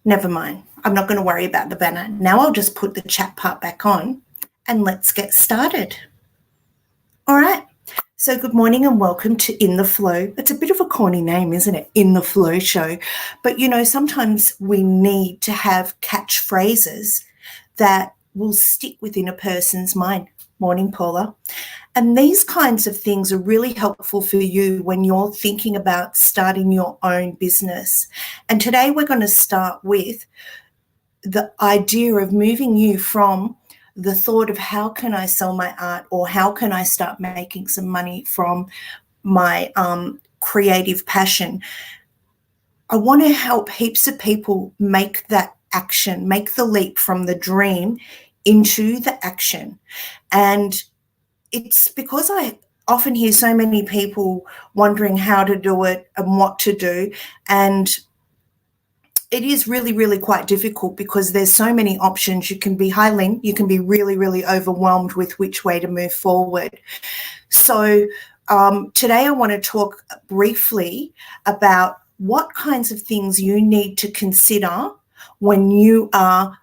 Never mind. I'm not going to worry about the banner. Now I'll just put the chat part back on and let's get started. All right. So good morning and welcome to In the Flow. It's a bit of a corny name, isn't it? In the Flow show. But, you know, sometimes we need to have catchphrases that will stick within a person's mind. Morning, Paula. And these kinds of things are really helpful for you when you're thinking about starting your own business. And today we're going to start with the idea of moving you from the thought of how can I sell my art or how can I start making some money from my creative passion. I want to help heaps of people make that action, make the leap from the dream into the action. And it's because I often hear so many people wondering how to do it and what to do. And it is really, really quite difficult because there's so many options. You can be you can be really, really overwhelmed with which way to move forward. So today I want to talk briefly about what kinds of things you need to consider when you are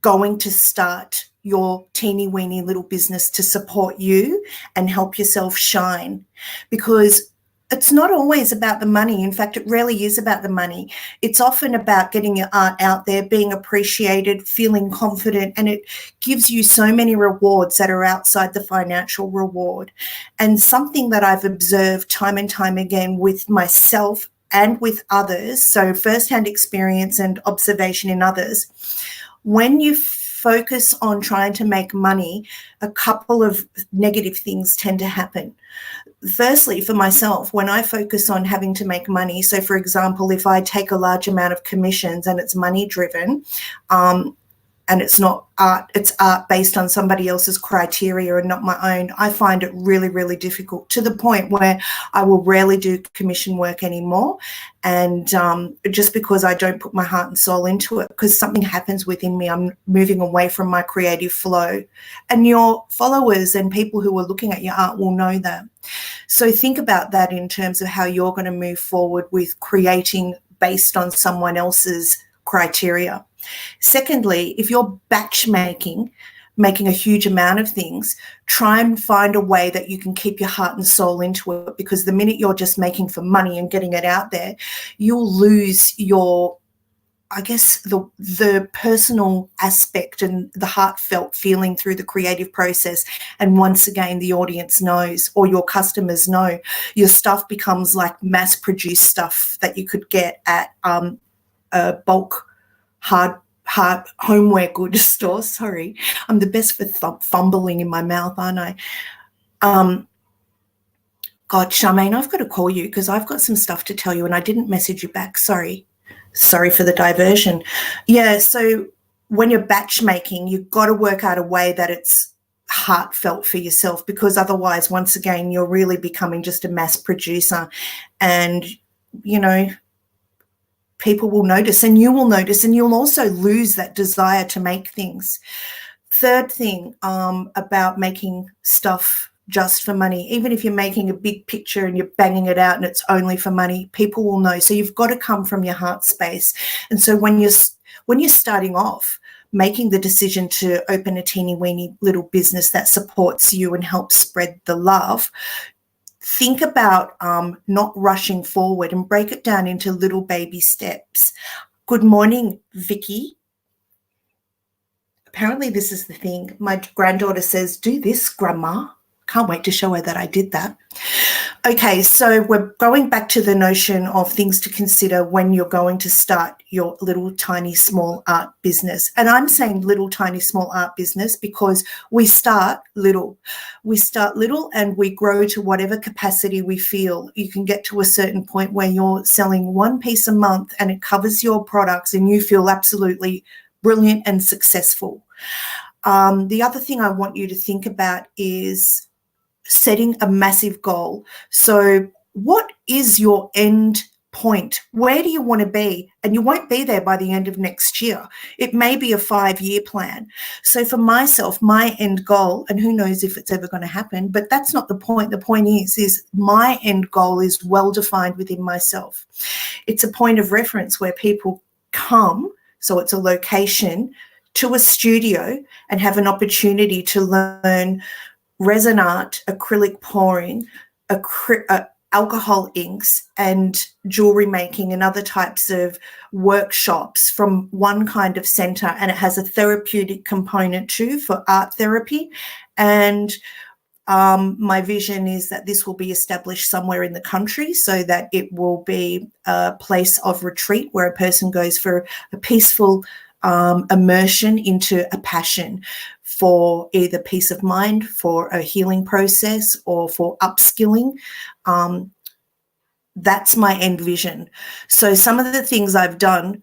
going to start your teeny weeny little business to support you and help yourself shine. Because it's not always about the money. In fact, it rarely is about the money. It's often about getting your art out there, being appreciated, feeling confident, and it gives you so many rewards that are outside the financial reward. And something that I've observed time and time again with myself and with others, so firsthand experience and observation in others, when you focus on trying to make money, a couple of negative things tend to happen. Firstly, for myself, when I focus on having to make money, so for example, if I take a large amount of commissions and it's money driven, and it's not art, it's art based on somebody else's criteria and not my own, I find it really, really difficult, to the point where I will rarely do commission work anymore. And just because I don't put my heart and soul into it, because something happens within me, I'm moving away from my creative flow. And your followers and people who are looking at your art will know that. So think about that in terms of how you're going to move forward with creating based on someone else's criteria. Secondly, if you're batch making a huge amount of things, try and find a way that you can keep your heart and soul into it, because the minute you're just making for money and getting it out there, you'll lose your, I guess, the personal aspect and the heartfelt feeling through the creative process. And once again, the audience knows, or your customers know, your stuff becomes like mass-produced stuff that you could get at a bulk hard homeware goods store. Sorry, I'm the best for fumbling in my mouth, aren't I? God, Charmaine, I've got to call you because I've got some stuff to tell you and I didn't message you back. Sorry for the diversion. Yeah, so when you're batch making, you've got to work out a way that it's heartfelt for yourself, because otherwise, once again, you're really becoming just a mass producer, and, you know, people will notice and you will notice, and you'll also lose that desire to make things. Third thing about making stuff just for money, even if you're making a big picture and you're banging it out and it's only for money, people will know. So you've got to come from your heart space. And so when you're starting off, making the decision to open a teeny weeny little business that supports you and helps spread the love, think about not rushing forward and break it down into little baby steps. Good morning, Vicky. Apparently this is the thing. My granddaughter says, do this, Grandma. Can't wait to show her that I did that. Okay, so we're going back to the notion of things to consider when you're going to start your little tiny small art business. And I'm saying little tiny small art business because we start little. We start little and we grow to whatever capacity we feel. You can get to a certain point where you're selling one piece a month and it covers your products and you feel absolutely brilliant and successful. The other thing I want you to think about is setting a massive goal. So what is your end point? Where do you want to be? And you won't be there by the end of next year. It may be a 5-year plan. So for myself, my end goal, and who knows if it's ever going to happen, but that's not the point. The point is my end goal is well defined within myself. It's a point of reference where people come So it's a location to a studio and have an opportunity to learn resin art, acrylic pouring, alcohol inks, and jewelry making and other types of workshops from one kind of centre. And it has a therapeutic component too for art therapy. And my vision is that this will be established somewhere in the country so that it will be a place of retreat where a person goes for a peaceful immersion into a passion for either peace of mind, for a healing process, or for upskilling. That's my end vision. So some of the things I've done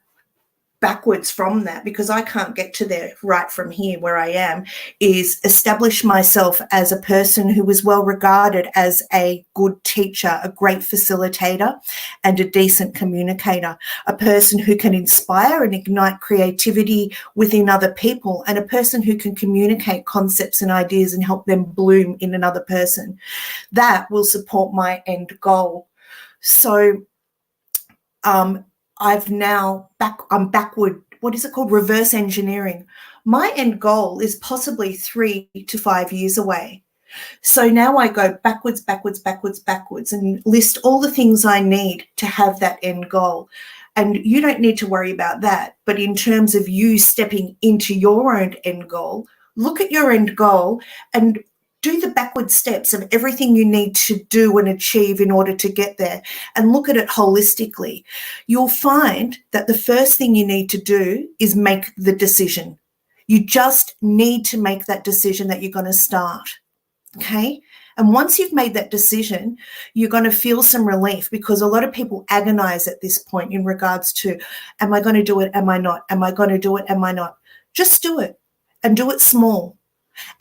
backwards from that, because I can't get to there right from here where I am, is establish myself as a person who is well regarded as a good teacher, a great facilitator, and a decent communicator, a person who can inspire and ignite creativity within other people, and a person who can communicate concepts and ideas and help them bloom in another person. That will support my end goal. So I'm backward, what is it called? Reverse engineering. My end goal is possibly 3 to 5 years away. So now I go backwards and list all the things I need to have that end goal. And you don't need to worry about that. But in terms of you stepping into your own end goal, look at your end goal and do the backward steps of everything you need to do and achieve in order to get there, and look at it holistically. You'll find that the first thing you need to do is make the decision. You just need to make that decision that you're going to start, okay? And once you've made that decision, you're going to feel some relief, because a lot of people agonize at this point in regards to, am I going to do it? Am I not? Am I going to do it? Am I not? Just do it, and do it small.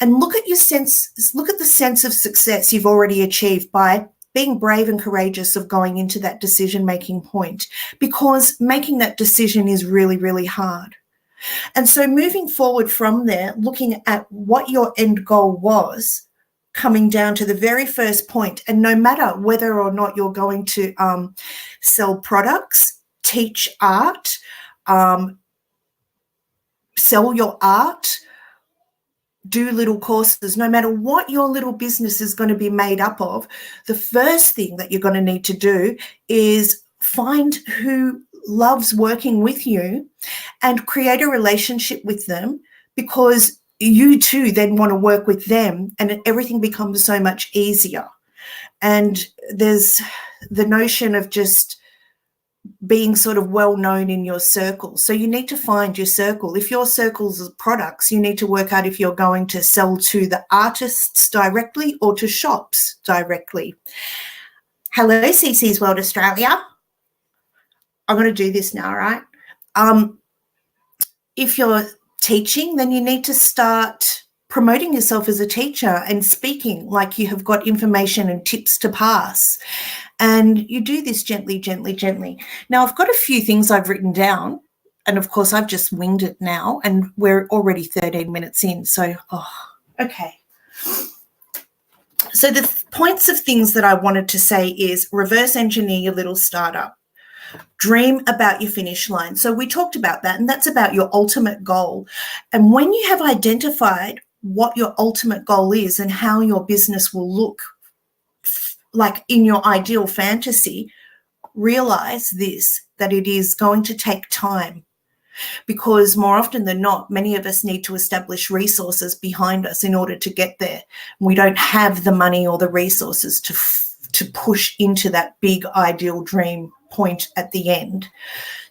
And look at the sense of success you've already achieved by being brave and courageous of going into that decision-making point, because making that decision is really, really hard. And so moving forward from there, looking at what your end goal was, coming down to the very first point, and no matter whether or not you're going to sell products, teach art, sell your art, do little courses, no matter what your little business is going to be made up of, the first thing that you're going to need to do is find who loves working with you and create a relationship with them, because you too then want to work with them, and everything becomes so much easier. And there's the notion of just being sort of well known in your circle. So you need to find your circle. If your circle's products, you need to work out if you're going to sell to the artists directly or to shops directly. Hello, CC's World Australia. I'm going to do this now, right? If you're teaching, then you need to start promoting yourself as a teacher and speaking like you have got information and tips to pass. And you do this gently, gently, gently. Now, I've got a few things I've written down, and of course, I've just winged it now, and we're already 13 minutes in. So, okay. So the points of things that I wanted to say is reverse engineer your little startup. Dream about your finish line. So we talked about that, and that's about your ultimate goal. And when you have identified what your ultimate goal is and how your business will look like in your ideal fantasy, realize this, that it is going to take time, because more often than not, many of us need to establish resources behind us in order to get there. We don't have the money or the resources to push into that big ideal dream point at the end.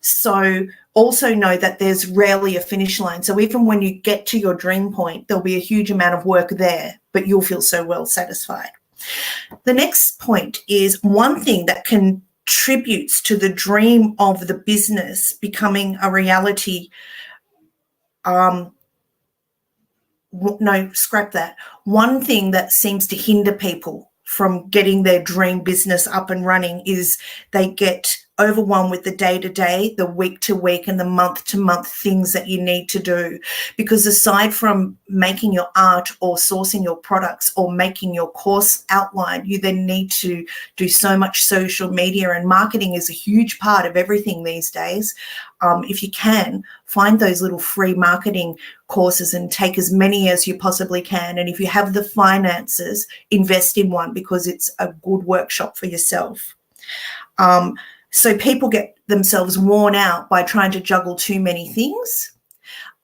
So also know that there's rarely a finish line. So even when you get to your dream point, there'll be a huge amount of work there, but you'll feel so well satisfied. The next point is one thing that contributes to the dream of the business becoming a reality. No, scrap that. One thing that seems to hinder people from getting their dream business up and running is they get overwhelmed with the day-to-day, the week-to-week, and the month-to-month things that you need to do. Because aside from making your art or sourcing your products or making your course outline, you then need to do so much social media, and marketing is a huge part of everything these days. If you can, find those little free marketing courses and take as many as you possibly can. And if you have the finances, invest in one, because it's a good workshop for yourself. So people get themselves worn out by trying to juggle too many things,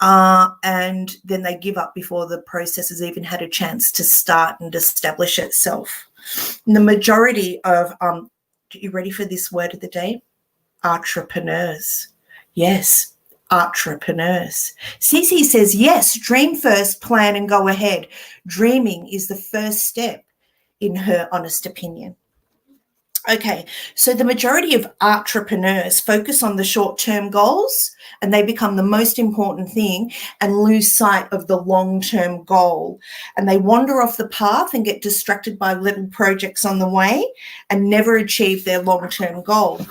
and then they give up before the process has even had a chance to start and establish itself. And the majority of, are you ready for this word of the day? Entrepreneurs. Yes, entrepreneurs. Cece says, yes, dream first, plan and go ahead. Dreaming is the first step, in her honest opinion. Okay, so the majority of entrepreneurs focus on the short-term goals, and they become the most important thing and lose sight of the long-term goal. And they wander off the path and get distracted by little projects on the way and never achieve their long-term goal.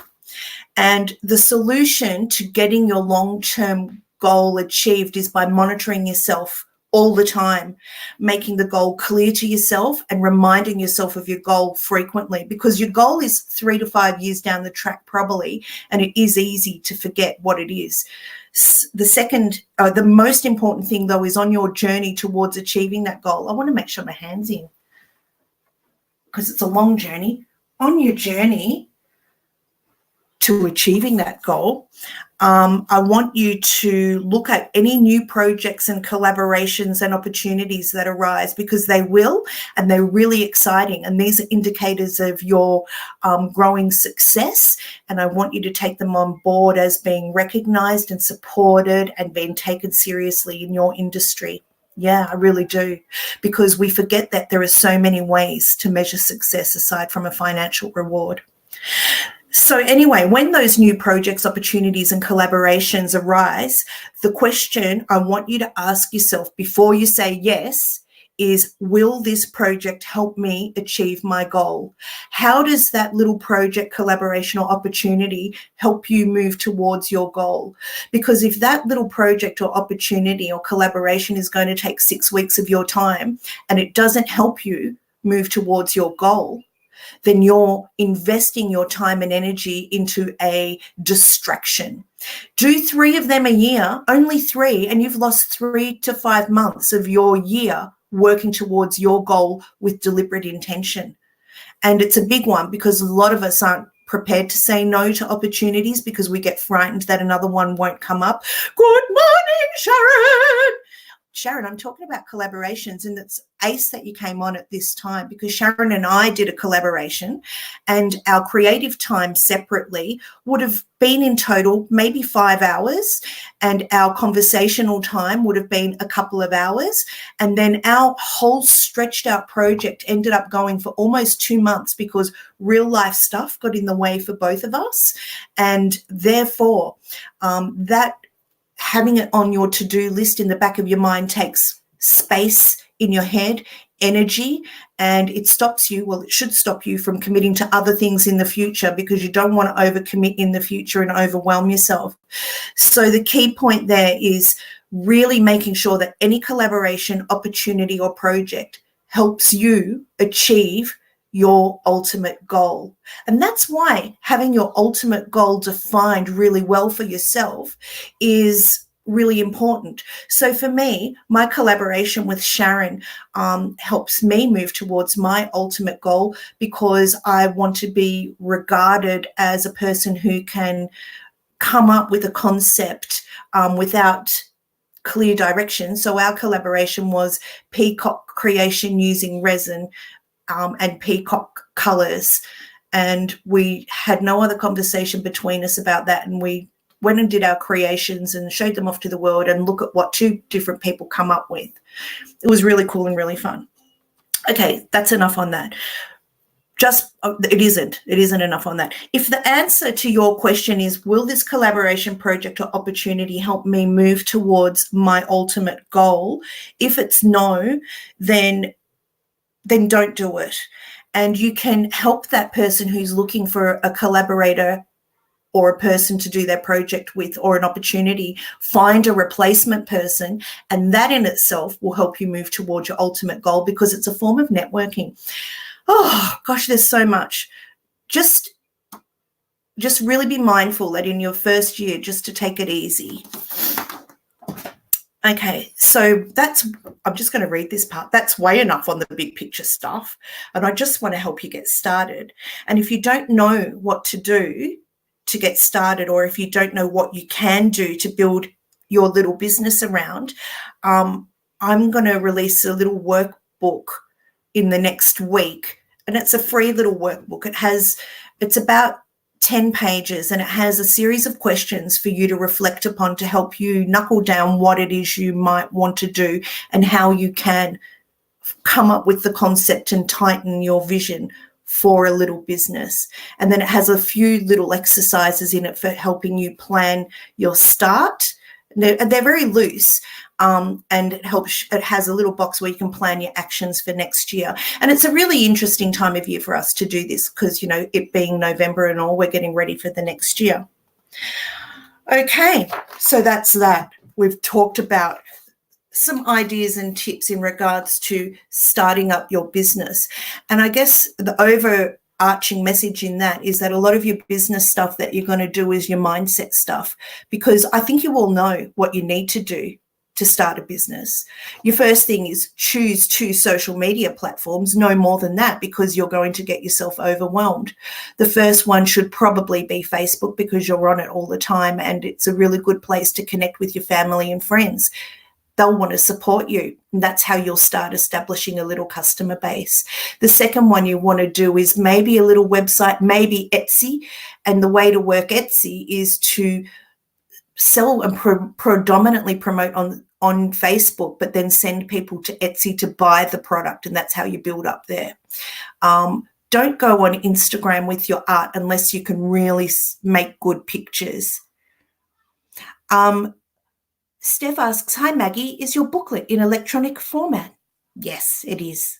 And the solution to getting your long-term goal achieved is by monitoring yourself all the time, making the goal clear to yourself and reminding yourself of your goal frequently, because your goal is 3 to 5 years down the track probably, and it is easy to forget what it is. The most important thing though is on your journey towards achieving that goal. I want to make sure my hand's in, because it's a long journey. On your journey to achieving that goal, I want you to look at any new projects and collaborations and opportunities that arise, because they will, and they're really exciting. And these are indicators of your growing success. And I want you to take them on board as being recognized and supported and being taken seriously in your industry. Yeah, I really do, because we forget that there are so many ways to measure success aside from a financial reward. So anyway, when those new projects, opportunities and collaborations arise, the question I want you to ask yourself before you say yes is, will this project help me achieve my goal? How does that little project, collaboration or opportunity help you move towards your goal? Because if that little project or opportunity or collaboration is going to take 6 weeks of your time and it doesn't help you move towards your goal, then you're investing your time and energy into a distraction. Do 3 of them a year, only 3, and you've lost 3 to 5 months of your year working towards your goal with deliberate intention. And it's a big one, because a lot of us aren't prepared to say no to opportunities because we get frightened that another one won't come up. Good morning, Sharon. Sharon, I'm talking about collaborations, and it's ace that you came on at this time, because Sharon and I did a collaboration, and our creative time separately would have been in total maybe 5 hours, and our conversational time would have been a couple of hours. And then our whole stretched out project ended up going for almost 2 months, because real life stuff got in the way for both of us. And therefore, that having it on your to-do list in the back of your mind takes space in your head, energy, and it stops you, well, it should stop you from committing to other things in the future, because you don't want to overcommit in the future and overwhelm yourself. So the key point there is really making sure that any collaboration, opportunity or project helps you achieve your ultimate goal. And that's why having your ultimate goal defined really well for yourself is really important. So for me, my collaboration with Sharon helps me move towards my ultimate goal, because I want to be regarded as a person who can come up with a concept without clear direction. So our collaboration was peacock creation using resin and peacock colors, and we had no other conversation between us about that, and we went and did our creations and showed them off to the world, and look at what 2 different people come up with. It was really cool and really fun. Okay, that's enough on that. It isn't enough on that. If the answer to your question is, will this collaboration, project or opportunity help me move towards my ultimate goal? If it's no, then don't do it. And you can help that person who's looking for a collaborator or a person to do their project with, or an opportunity, find a replacement person, and that in itself will help you move towards your ultimate goal, because it's a form of networking. Oh gosh, there's so much. Just really be mindful that in your first year, just to take it easy. Okay, so I'm just going to read this part. That's way enough on the big picture stuff. And I just want to help you get started. And if you don't know what to do to get started, or if you don't know what you can do to build your little business around, I'm going to release a little workbook in the next week. And it's a free little workbook. It's about 10 pages, and it has a series of questions for you to reflect upon to help you knuckle down what it is you might want to do and how you can come up with the concept and tighten your vision for a little business. And then it has a few little exercises in it for helping you plan your start. They're very loose. And it has a little box where you can plan your actions for next year. And it's a really interesting time of year for us to do this because, it being November and all, we're getting ready for the next year. Okay, so that's that. We've talked about some ideas and tips in regards to starting up your business. And I guess the overarching message in that is that a lot of your business stuff that you're going to do is your mindset stuff, because I think you all know what you need to do to start a business. Your first thing is choose 2 social media platforms, no more than that, because you're going to get yourself overwhelmed. The first one should probably be Facebook, because you're on it all the time and it's a really good place to connect with your family and friends. They'll want to support you, and that's how you'll start establishing a little customer base. The second one you want to do is maybe a little website, maybe Etsy, and the way to work Etsy is to sell and predominantly promote on Facebook, but then send people to Etsy to buy the product, and that's how you build up there. Don't go on Instagram with your art unless you can really make good pictures. Steph asks, hi Maggie, is your booklet in electronic format? Yes, it is.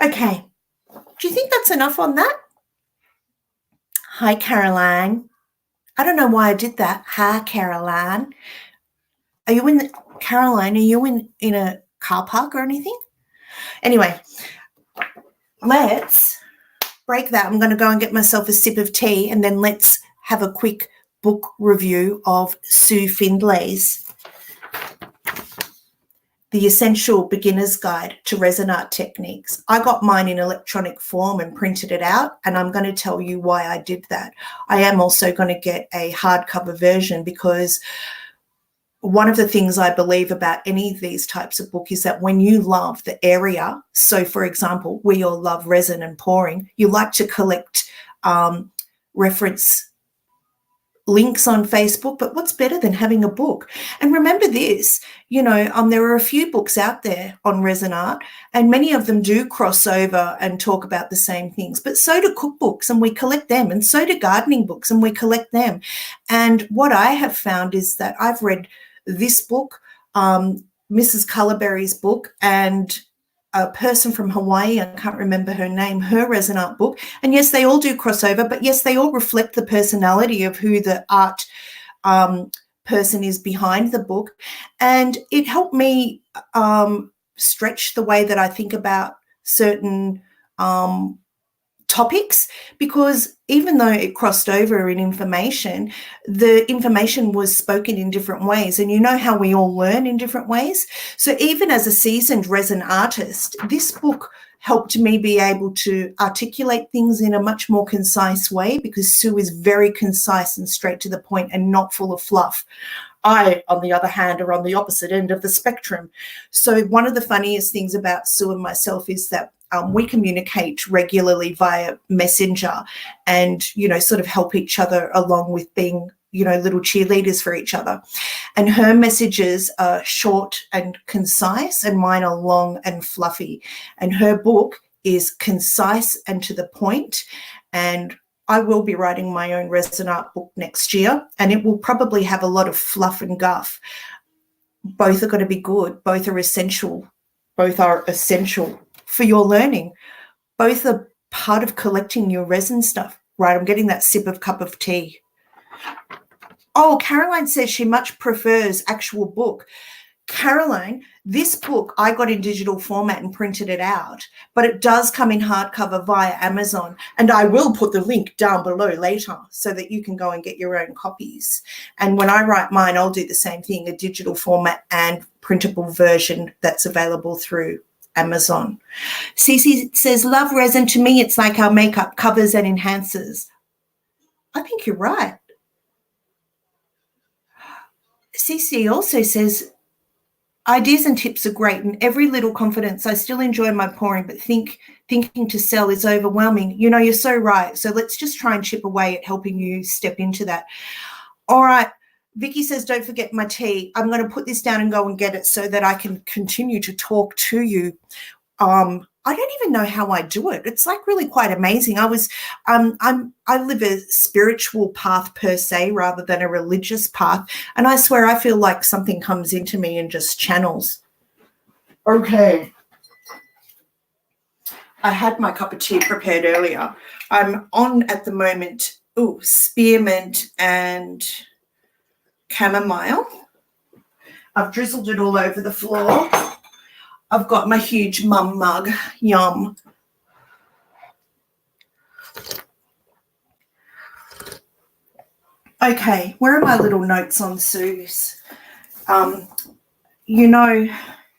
Okay, do you think that's enough on that? Hi Caroline. I don't know why I did that. Hi, Caroline. Caroline, are you in a car park or anything? Anyway, let's break that. I'm going to go and get myself a sip of tea, and then let's have a quick book review of Sue Findlay's The Essential Beginner's Guide to Resin Art Techniques. I got mine in electronic form and printed it out, and I'm going to tell you why I did that. I am also going to get a hardcover version, because one of the things I believe about any of these types of book is that when you love the area, so for example, we all love resin and pouring, you like to collect reference links on Facebook, but what's better than having a book? And remember this, there are a few books out there on resin art, and many of them do cross over and talk about the same things, but so do cookbooks, and we collect them, and so do gardening books, and we collect them. And what I have found is that I've read this book, Mrs. Cullerberry's book, and a person from Hawaii, I can't remember her name, her resin art book. And yes, they all do crossover, but yes, they all reflect the personality of who the art person is behind the book. And it helped me stretch the way that I think about certain topics, because even though it crossed over in information, the information was spoken in different ways, and you know how we all learn in different ways. So even as a seasoned resin artist, this book helped me be able to articulate things in a much more concise way, because Sue is very concise and straight to the point and not full of fluff. I, on the other hand, are on the opposite end of the spectrum. So one of the funniest things about Sue and myself is that we communicate regularly via Messenger, and, sort of help each other along with being, little cheerleaders for each other. And her messages are short and concise, and mine are long and fluffy. And her book is concise and to the point. And I will be writing my own resin art book next year, and it will probably have a lot of fluff and guff. Both are going to be good. Both are essential. Both are essential for your learning. Both are part of collecting your resin stuff. Right, I'm getting that sip of cup of tea. Oh, Caroline says she much prefers actual book. Caroline, this book I got in digital format and printed it out, but it does come in hardcover via Amazon, and I will put the link down below later so that you can go and get your own copies. And when I write mine, I'll do the same thing, a digital format and printable version that's available through Amazon. Cece says, love resin. To me, it's like our makeup covers and enhances. I think you're right. Cece also says, ideas and tips are great, and every little confidence. I still enjoy my pouring, but thinking to sell is overwhelming. You know, you're so right. So let's just try and chip away at helping you step into that. All right. Vicky says, don't forget my tea. I'm going to put this down and go and get it so that I can continue to talk to you. I don't even know how I do it. It's like really quite amazing. I live a spiritual path per se rather than a religious path. And I swear I feel like something comes into me and just channels. Okay. I had my cup of tea prepared earlier. I'm on at the moment, spearmint and chamomile. I've drizzled it all over the floor. I've got my huge mum mug. Yum. Okay, where are my little notes on Sue's? You know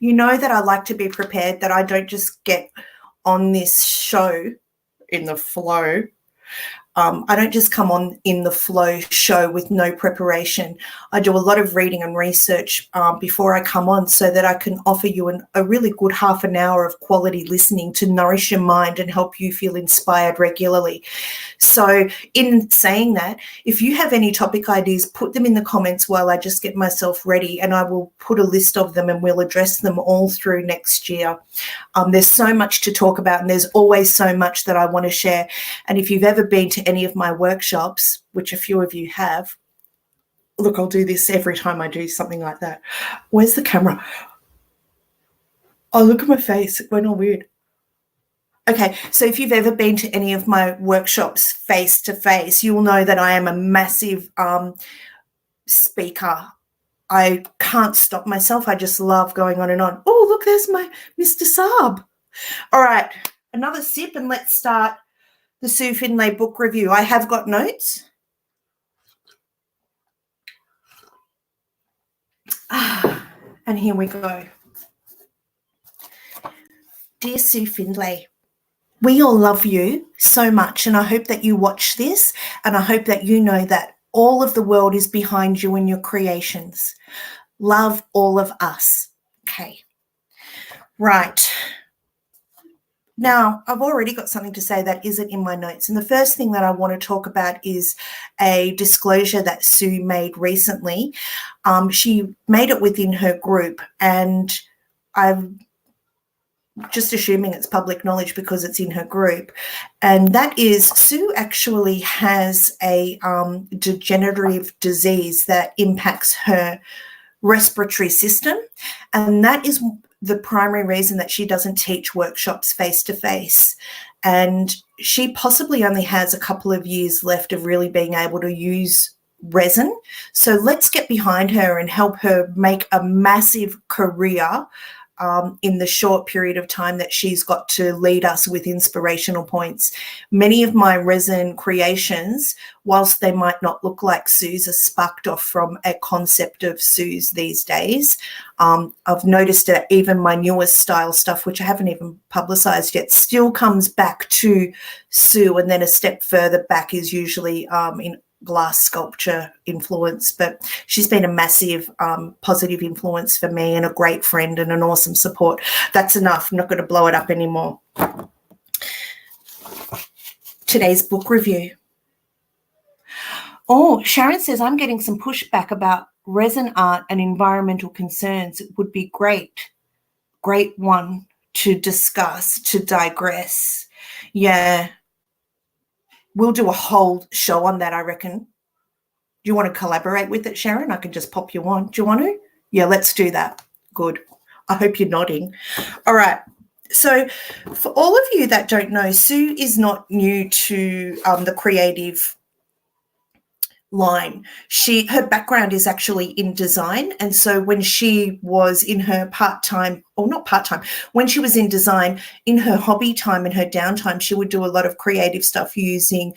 that I like to be prepared, that I don't just get on this show in the flow. I don't just come on in the flow show with no preparation. I do a lot of reading and research before I come on so that I can offer you a really good half an hour of quality listening to nourish your mind and help you feel inspired regularly. So in saying that, if you have any topic ideas, put them in the comments while I just get myself ready, and I will put a list of them and we'll address them all through next year. There's so much to talk about, and there's always so much that I want to share. And if you've ever been to any of my workshops, which a few of you have, look, I'll do this every time I do something like that. Where's the camera? Oh, look at my face. It went all weird. Okay, so if you've ever been to any of my workshops face to face, you'll know that I am a massive speaker. I can't stop myself. I just love going on and on. Oh, look, there's my Mr. Saab. All right, another sip, and let's start the Sue Findlay book review. I have got notes. And here we go. Dear Sue Findlay, we all love you so much, and I hope that you watch this, and I hope that you know that all of the world is behind you and your creations. Love, all of us. Okay. Right. Now, I've already got something to say that isn't in my notes. And the first thing that I want to talk about is a disclosure that Sue made recently. She made it within her group, and I'm just assuming it's public knowledge because it's in her group. And that is, Sue actually has a degenerative disease that impacts her respiratory system. And that is the primary reason that she doesn't teach workshops face-to-face. And she possibly only has a couple of years left of really being able to use resin. So let's get behind her and help her make a massive career in the short period of time that she's got to lead us with inspirational points. Many of my resin creations, whilst they might not look like Sue's, are sparked off from a concept of Sue's these days. I've noticed that even my newest style stuff, which I haven't even publicised yet, still comes back to Sue, and then a step further back is usually in glass sculpture influence. But she's been a massive positive influence for me, and a great friend and an awesome support. That's enough. I'm not going to blow it up anymore. Today's book review. Oh, Sharon says, I'm getting some pushback about resin art and environmental concerns. It would be great one to discuss, to digress. Yeah. We'll do a whole show on that, I reckon. Do you want to collaborate with it, Sharon? I can just pop you on. Do you want to? Yeah, let's do that. Good. I hope you're nodding. All right. So for all of you that don't know, Sue is not new to the creative line. Her background is actually in design, and so when she was in her part-time, or not part-time, when she was in design, in her hobby time and her downtime, she would do a lot of creative stuff using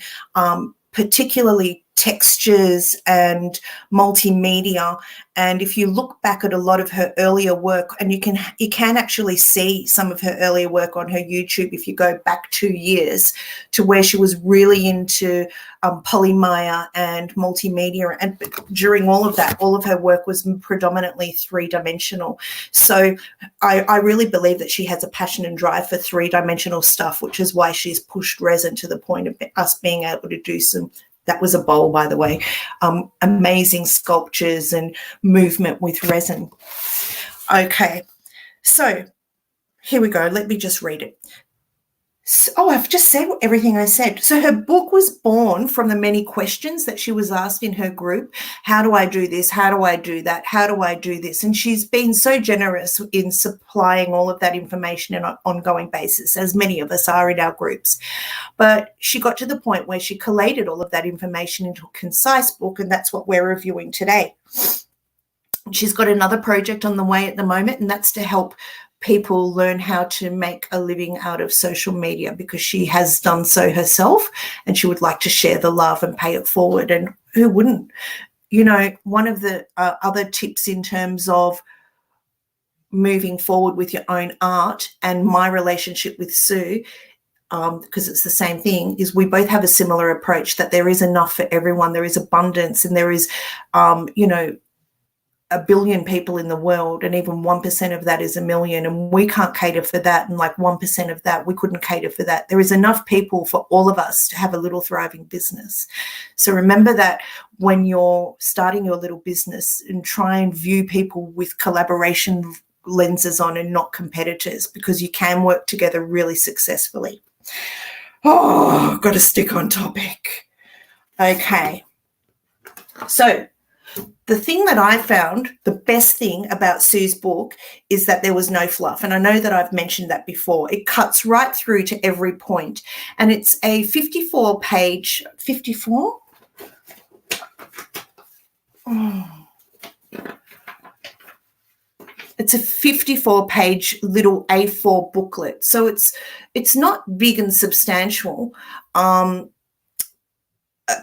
particularly textures and multimedia. And if you look back at a lot of her earlier work, and you can actually see some of her earlier work on her YouTube if you go back 2 years to where she was really into polymaya and multimedia. And during all of that, all of her work was predominantly three-dimensional. So I really believe that she has a passion and drive for three-dimensional stuff, which is why she's pushed resin to the point of us being able to do some, that was a bowl, by the way, amazing sculptures and movement with resin. Okay, so here we go. Let me just read it. I've just said everything I said. So her book was born from the many questions that she was asked in her group. How do I do this? How do I do that? How do I do this? And she's been so generous in supplying all of that information on an ongoing basis, as many of us are in our groups. But she got to the point where she collated all of that information into a concise book, and that's what we're reviewing today. She's got another project on the way at the moment, and that's to help people learn how to make a living out of social media, because she has done so herself and she would like to share the love and pay it forward. And who wouldn't? You know, one of the other tips in terms of moving forward with your own art and my relationship with Sue, because it's the same thing, is we both have a similar approach, that there is enough for everyone. There is abundance, and there is, you know, 1 billion people in the world, and even 1% of that is 1 million, and we can't cater for that, and like 1% of that, we couldn't cater for that. There is enough people for all of us to have a little thriving business. So remember that when you're starting your little business, and try and view people with collaboration lenses on and not competitors, because you can work together really successfully. Oh, I've got to stick on topic. Okay. So the thing that I found, the best thing about Sue's book, is that there was no fluff. And I know that I've mentioned that before. It cuts right through to every point. And it's a 54-page, 54? Oh. It's a 54-page little A4 booklet. So it's not big and substantial,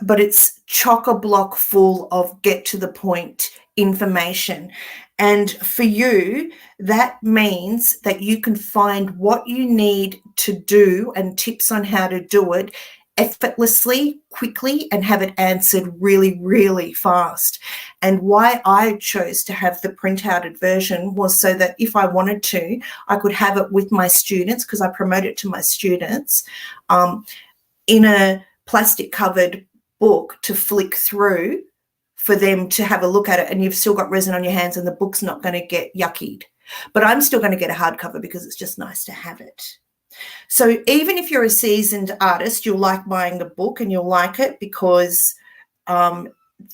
but it's chock-a-block full of get-to-the-point information. And for you, that means that you can find what you need to do and tips on how to do it effortlessly, quickly, and have it answered really, really fast. And why I chose to have the printout version was so that if I wanted to, I could have it with my students, because I promote it to my students, in a plastic-covered book to flick through for them to have a look at it, and you've still got resin on your hands and the book's not going to get yuckied. But I'm still going to get a hardcover because it's just nice to have it. So even if you're a seasoned artist, you'll like buying the book, and you'll like it because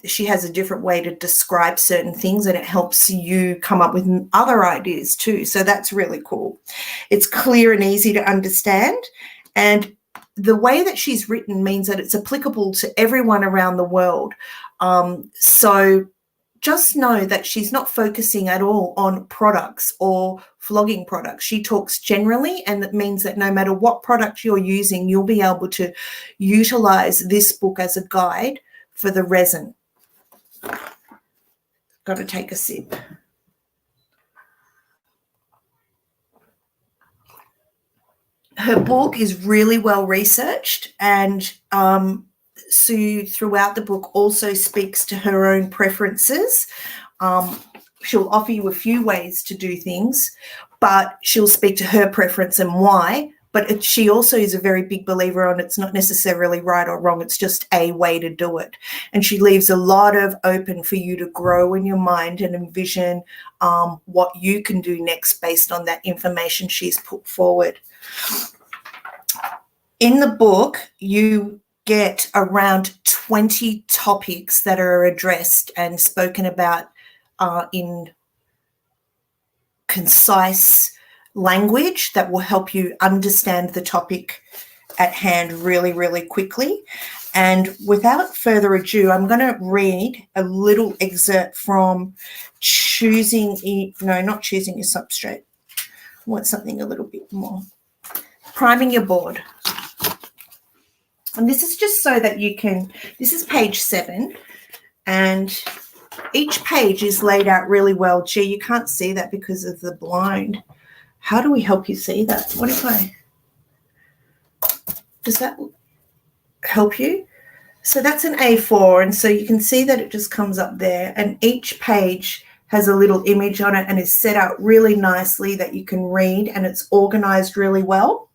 she has a different way to describe certain things, and it helps you come up with other ideas too. So that's really cool. It's clear and easy to understand, and the way that she's written means that it's applicable to everyone around the world. So just know that she's not focusing at all on products or flogging products. She talks generally, and that means that no matter what product you're using, you'll be able to utilize this book as a guide for the resin. Got to take a sip. Her book is really well researched, and Sue throughout the book also speaks to her own preferences. She'll offer you a few ways to do things, but she'll speak to her preference and why. But she also is a very big believer on it's not necessarily right or wrong. It's just a way to do it. And she leaves a lot of open for you to grow in your mind and envision what you can do next based on that information she's put forward. In the book, you get around 20 topics that are addressed and spoken about in concise language that will help you understand the topic at hand really, really quickly. And without further ado, I'm going to read a little excerpt from not choosing your substrate. I want something a little bit more. Priming your board. And this is just so that you can, this is page 7, and each page is laid out really well. Gee, you can't see that because of the blind. How do we help you see that? What if does that help you? So that's an A4, and so you can see that it just comes up there, and each page has a little image on it and is set out really nicely that you can read, and it's organized really well.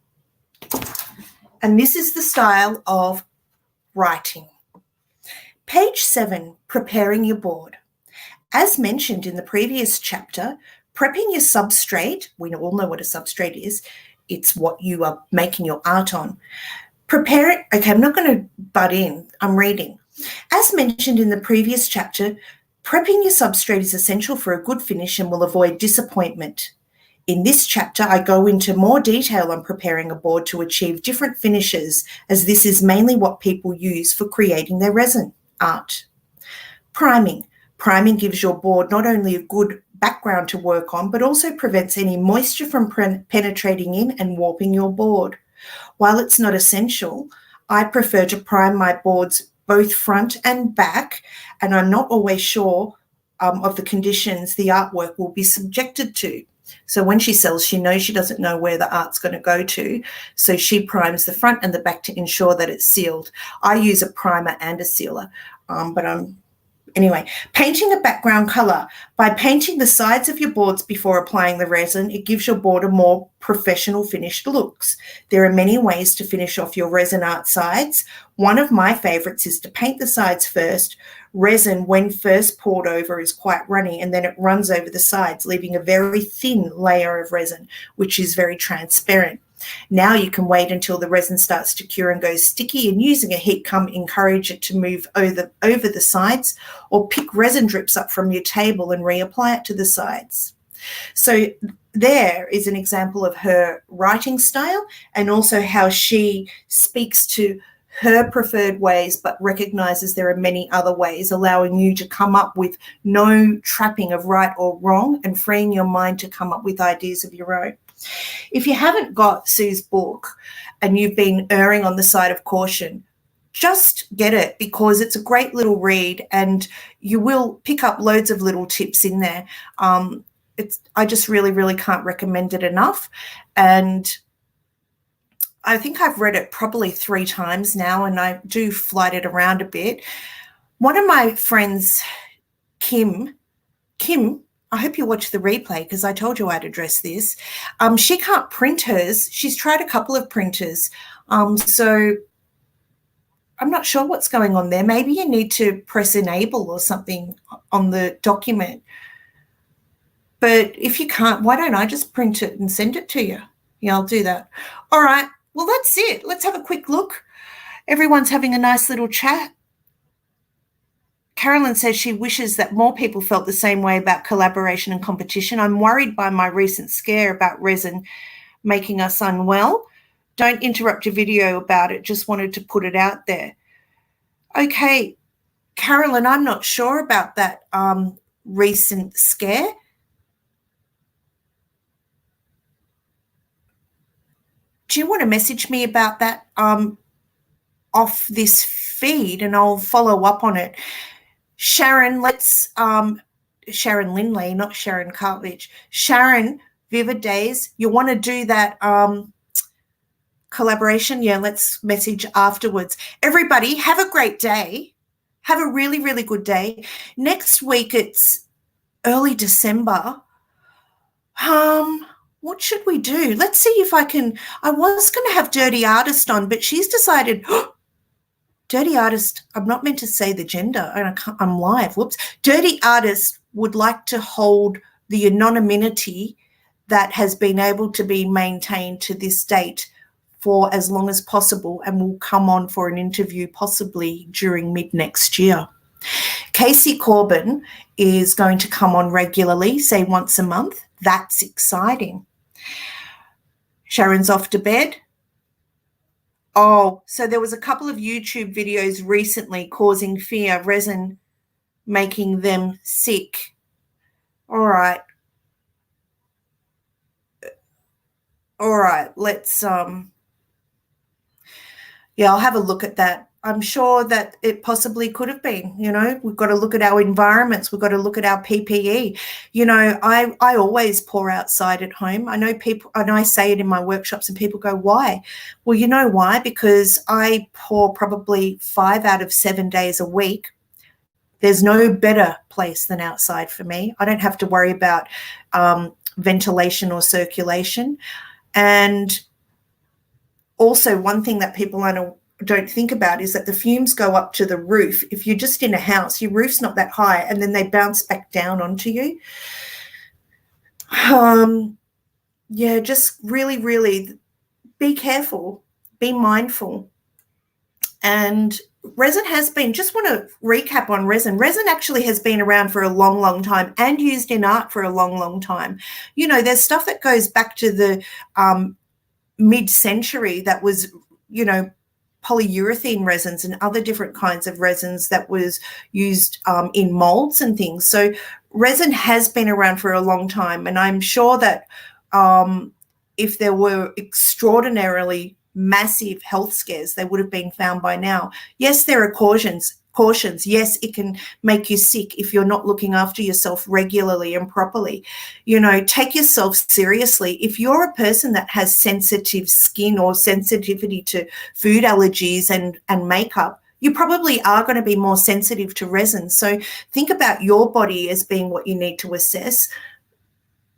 And this is the style of writing. Page 7, preparing your board. As mentioned in the previous chapter, prepping your substrate, we all know what a substrate is, it's what you are making your art on. Prepare it. Okay, I'm not going to butt in. I'm reading. As mentioned in the previous chapter, prepping your substrate is essential for a good finish and will avoid disappointment. In this chapter, I go into more detail on preparing a board to achieve different finishes, as this is mainly what people use for creating their resin art. Priming. Priming gives your board not only a good background to work on, but also prevents any moisture from penetrating in and warping your board. While it's not essential, I prefer to prime my boards both front and back, and I'm not always sure of the conditions the artwork will be subjected to. So when she sells, she knows she doesn't know where the art's going to go to, so she primes the front and the back to ensure that it's sealed. I use a primer and a sealer, Anyway, painting a background color. By painting the sides of your boards before applying the resin, it gives your board a more professional finished looks. There are many ways to finish off your resin art sides. One of my favorites is to paint the sides first. Resin, when first poured over, is quite runny, and then it runs over the sides, leaving a very thin layer of resin, which is very transparent. Now you can wait until the resin starts to cure and goes sticky, and using a heat comb, encourage it to move over the sides, or pick resin drips up from your table and reapply it to the sides. So there is an example of her writing style, and also how she speaks to her preferred ways, but recognizes there are many other ways, allowing you to come up with no trapping of right or wrong and freeing your mind to come up with ideas of your own. If you haven't got Sue's book and you've been erring on the side of caution, just get it, because it's a great little read and you will pick up loads of little tips in there. I just really, really can't recommend it enough. And I think I've read it probably 3 times now, and I do flight it around a bit. One of my friends, Kim, I hope you watch the replay because I told you I'd address this. She can't print hers. She's tried a couple of printers. So I'm not sure what's going on there. Maybe you need to press enable or something on the document. But if you can't, why don't I just print it and send it to you? Yeah, I'll do that. All right. Well, that's it. Let's have a quick look. Everyone's having a nice little chat. Carolyn says she wishes that more people felt the same way about collaboration and competition. I'm worried by my recent scare about resin making us unwell. Don't interrupt your video about it. Just wanted to put it out there. Okay, Carolyn, I'm not sure about that recent scare. Do you want to message me about that off this feed, and I'll follow up on it? Sharon, Sharon Lindley, not Sharon Cartledge. Sharon, Vivid Days, you want to do that collaboration? Yeah, let's message afterwards. Everybody, have a great day. Have a really, really good day. Next week, it's early December. What should we do? Let's see if I was going to have Dirty Artist on, but she's decided, Dirty Artist, I'm not meant to say the gender, and I'm live, whoops. Dirty Artist would like to hold the anonymity that has been able to be maintained to this date for as long as possible, and will come on for an interview possibly during mid-next year. Casey Corbin is going to come on regularly, say once a month. That's exciting. Sharon's off to bed. Oh, so there was a couple of YouTube videos recently causing fear, resin making them sick. All right. All right, let's yeah, I'll have a look at that. I'm sure that it possibly could have been, you know, we've got to look at our environments. We've got to look at our PPE. You know, I always pour outside at home. I know people, and I say it in my workshops and people go, why? Well, you know why? Because I pour probably 5 out of 7 days a week. There's no better place than outside for me. I don't have to worry about ventilation or circulation. And also, one thing that people don't think about is that the fumes go up to the roof. If you're just in a house, your roof's not that high, and then they bounce back down onto you. Yeah, just really, really be careful, be mindful. And resin has been, just want to recap on resin. Resin actually has been around for a long, long time and used in art for a long, long time. You know, there's stuff that goes back to the mid-century that was, you know, polyurethane resins and other different kinds of resins that was used in molds and things. So resin has been around for a long time, and I'm sure that if there were extraordinarily massive health scares, they would have been found by now. Yes, there are cautions. Yes, it can make you sick if you're not looking after yourself regularly and properly. You know, take yourself seriously. If you're a person that has sensitive skin or sensitivity to food allergies and makeup, you probably are going to be more sensitive to resin. So think about your body as being what you need to assess,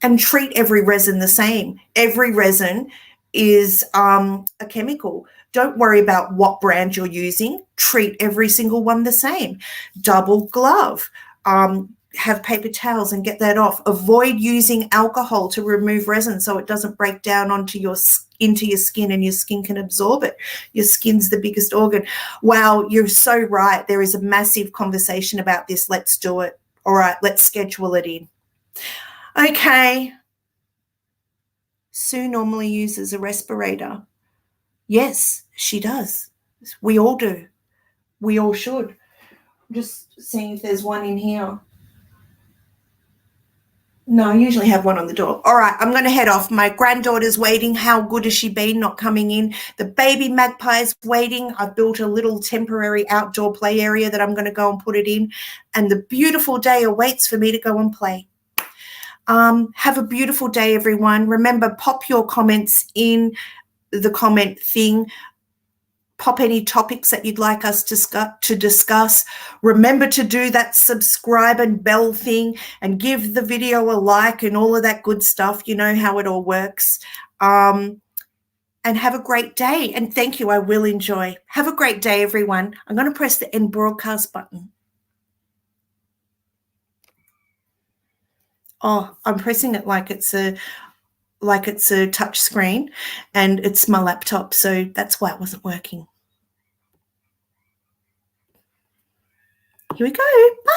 and treat every resin the same. Every resin is a chemical. Don't worry about what brand you're using. Treat every single one the same. Double glove. Have paper towels and get that off. Avoid using alcohol to remove resin so it doesn't break down into your skin and your skin can absorb it. Your skin's the biggest organ. Wow, you're so right. There is a massive conversation about this. Let's do it. All right, let's schedule it in. Okay. Sue normally uses a respirator. Yes, she does. We all do. We all should. I'm just seeing if there's one in here. No, I usually have one on the door. All right, I'm going to head off. My granddaughter's waiting. How good has she been not coming in? The baby magpie's waiting. I've built a little temporary outdoor play area that I'm going to go and put it in. And the beautiful day awaits for me to go and play. Have a beautiful day, everyone. Remember, pop your comments in the comment thing. Pop any topics that you'd like us to discuss. Remember to do that subscribe and bell thing and give the video a like and all of that good stuff. You know how it all works. And have a great day. And thank you. I will enjoy. Have a great day, everyone. I'm going to press the end broadcast button. Oh, I'm pressing it like it's a touch screen, and it's my laptop, so that's why it wasn't working. Here we go. Bye.